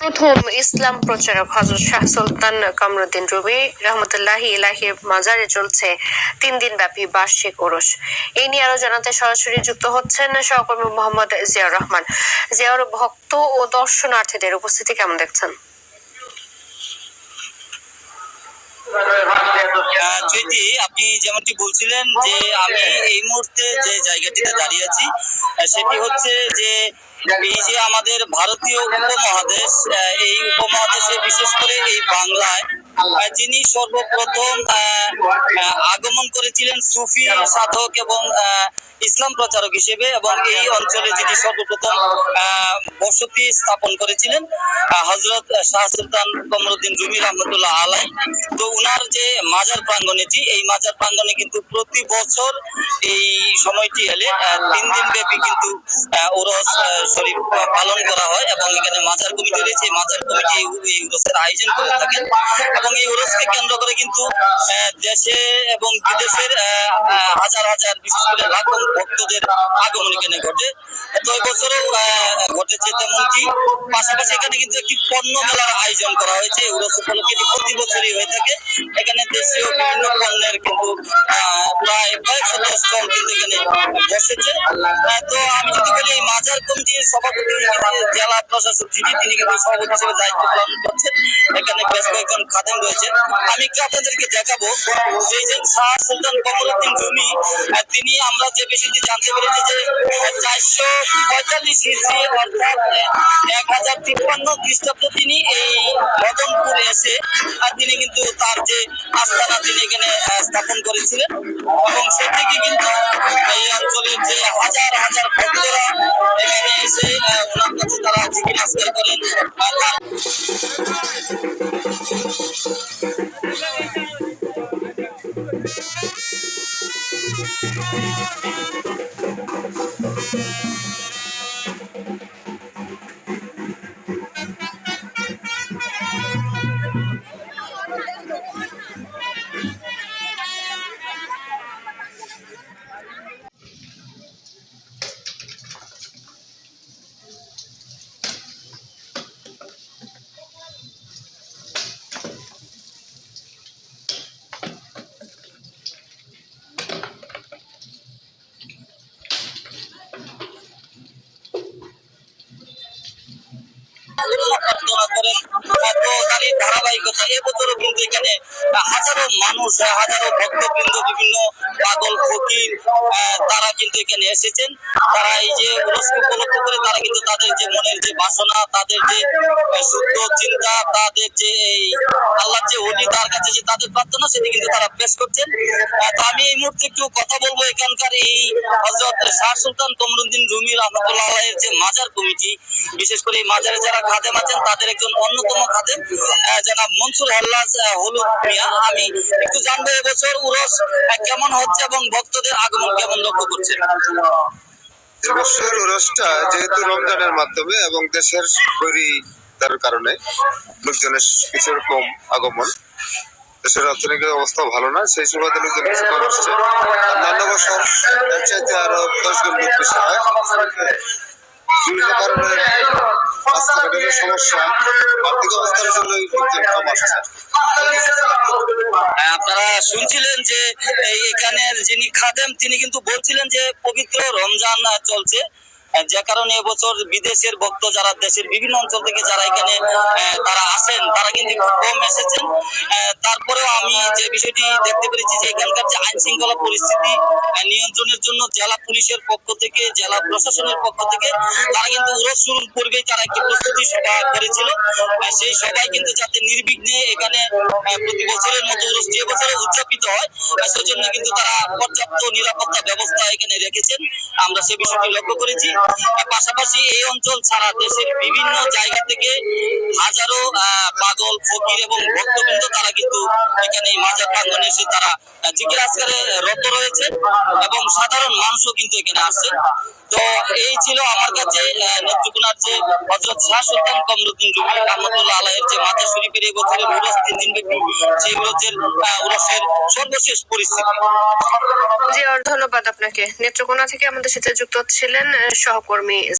প্রথম ইসলাম প্রচারক হযরত শাহ সুলতান কামরুদ্দিন রুমি রহমতুল্লাহি আলাইহির মাজারে চলছে 3 দিন ব্যাপী বার্ষিক ওরস। এই নিয়ে আরো জানাতে সরাসরি যুক্ত হচ্ছেন সহকর্মী মোহাম্মদ জিয়াউর রহমান। জিয়াউর, ভক্ত ও দর্শনার্থীদের উপস্থিতি কেমন দেখছেন? চৈতি, আপনি যেমনটি বলছিলেন যে আমি এই মুহূর্তে যে জায়গাটিতে দাঁড়িয়ে আছি সেটি হচ্ছে যে এই যে আমাদের ভারতীয় উপমহাদেশ, এই উপমহাদেশে বিশেষ করে এই বাংলায় যিনি সর্বপ্রথম আগমন করেছিলেন সুফি সাধক এবং ইসলাম প্রচারক হিসেবে, এবং এই অঞ্চলে যিনি সর্বপ্রথম বসতি স্থাপন করেছিলেন হযরত শাহ সুলতান কামরুদ্দিন রুমি রহমতুল্লাহ আলাই। তো উনার যে মাজার প্রাঙ্গণ এটি, এই মাজার প্রাঙ্গণে কিন্তু প্রতি বছর এই সময়টি এলে 3 দিন ব্যাপী কিন্তু ওরস শরীফ পালন করা হয়, এবং এখানে মাজার কমিটি রয়েছে। মাজার কমিটি এই ওরসের আয়োজন করে থাকেন, এবং এই ওরসকে কেন্দ্র করে কিন্তু দেশে এবং বিদেশের হাজার হাজার, বিশেষ করে লাখ ভক্তদের আগমন এখানে ঘটে। তো এবছরও ঘটেছে তেমনটি। পাশাপাশি এখানে কিন্তু একটি পণ্য মেলার আয়োজন করা হয়েছে। ওরস উপলক্ষে প্রতি বছরই হয়ে থাকে। এখানে দেশীয় বিভিন্ন পণ্যের কিন্তু প্রায় কয়েকশত স্টল কিন্তু এখানে বসেছে। তো আমি যদি বলি, এই মাজার কমিটির সভাপতি জেলা প্রশাসক যিনি, তিনি কিন্তু সভাপতি হিসেবে দায়িত্ব পালন করছেন। এখানে বেশ কয়েকজন খাদেম রয়েছে। আমি একটু আপনাদেরকে দেখাবো যে শাহ সুলতান কামরুদ্দিন রুমি, তিনি আমরা যে বিষয়টি জানতে পেরেছি যে 445 হিজরি অর্থাৎ 1053 খ্রিস্টাব্দে তিনি এই মদনপুর এসে তিনি কিন্তু তার যে আস্তানা তিনি এখানে স্থাপন করেছিলেন, এবং সে থেকে কিন্তু এই অঞ্চলের যে হাজার হাজার ভক্তরা এখানে এসে ওনার কাছে তারা জিকির আজকার করেন। ধারাবাহিকতা এবছরও কিন্তু এখানে হাজারো মানুষ, হাজারো ভক্তবৃন্দ, বিভিন্ন পাগল ফকির তারা কিন্তু এখানে এসেছেন। তারা এই যে ওরসকে উপলক্ষ করে তারা কিন্তু তাদের যে মনের যে বাসনা, তাদের যে শুদ্ধ চিন্তা, তাদের যে এই আল্লাহ যে ওলি, তার কাছে যে তাদের প্রার্থনা, সেটি কিন্তু তারা পেশ করছেন। তো আমি এই মুহূর্তে একটু কথা বলবো এখানকার এই হযরত শাহ সুলতান কামরুদ্দিন রুমি রহমতুল্লাহ আলাইহির যে মাজার কমিটি, বিশেষ করে এই মাজারে যারা খাদেম আছেন তাদের একজন অন্যতম খাদেম জনাব মনসুর হল্লাজ হলুদ মিয়া। আমি একটু জানবো এবছর উরস কেমন হচ্ছে এবং ভক্তদের আগমন কেমন লক্ষ্য করছেন। এবছর উরসটা যেহেতু রমজানের মাধ্যমে এবং দেশের পরিতার কারণে লোকজনের কিছু কম আগমন, দেশের অর্থনৈতিক অবস্থা ভালো না, সেই সুবাদে লোকজন কিছু কম আসছে। অন্যান্য বছর এর চাইতে আরো 10 গুণ লোক বেশি হয়। বিভিন্ন কারণে রাস্তাঘাটের সমস্যা, আর্থিক অবস্থার জন্য লোকজন কম আসছে। আপনারা শুনছিলেন যে এখানের যিনি খাদেম, তিনি কিন্তু বলছিলেন যে পবিত্র রমজান চলছে, যে কারণে এবছর বিদেশের ভক্ত যারা দেশের বিভিন্ন অঞ্চল থেকে যারা এখানে তারা আসেন, তারা কিন্তু কম এসেছেন। তারপরেও আমি যে বিষয়টি দেখতে পেরেছি যে এখানকার যে আইন শৃঙ্খলা পরিস্থিতি নিয়ন্ত্রণের জন্য জেলা পুলিশের পক্ষ থেকে, জেলা প্রশাসনের পক্ষ থেকে তারা কিন্তু উরস শুরুর পূর্বেই তারা একটি প্রস্তুতি সভা করেছিল। সেই সভায় কিন্তু যাতে নির্বিঘ্নে এখানে প্রতি বছরের মতো উরসটি এবছরে উদযাপিত হয়, সেজন্য কিন্তু তারা পর্যাপ্ত নিরাপত্তা ব্যবস্থা এখানে রেখেছেন। আমরা সে বিষয়টি লক্ষ্য করেছি। পাশাপাশি এই অঞ্চল ছাড়া দেশের বিভিন্ন জায়গা থেকে হাজারো পাগল ফকির এবং ভক্তবৃন্দ তারা কিন্তু এখানে মাজার প্রাঙ্গণে এসে তারা জিকির আজকারে রত রয়েছে, এবং সাধারণ মানুষও কিন্তু এখানে আসছে। তো এই ছিল আমার কাছে নেত্রকোনার যে হযরত শাহ সুলতান কামরুদ্দিন রুমি রহমতুল্লাহ আলাইহির যে মাজার শরীফের এই বছরের উরস 3 দিন ব্যাপী, সেই উরসের সর্বশেষ পরিস্থিতি। জি, ধন্যবাদ আপনাকে। নেত্রকোনা থেকে আমাদের সাথে যুক্ত ছিলেন সহকর্মী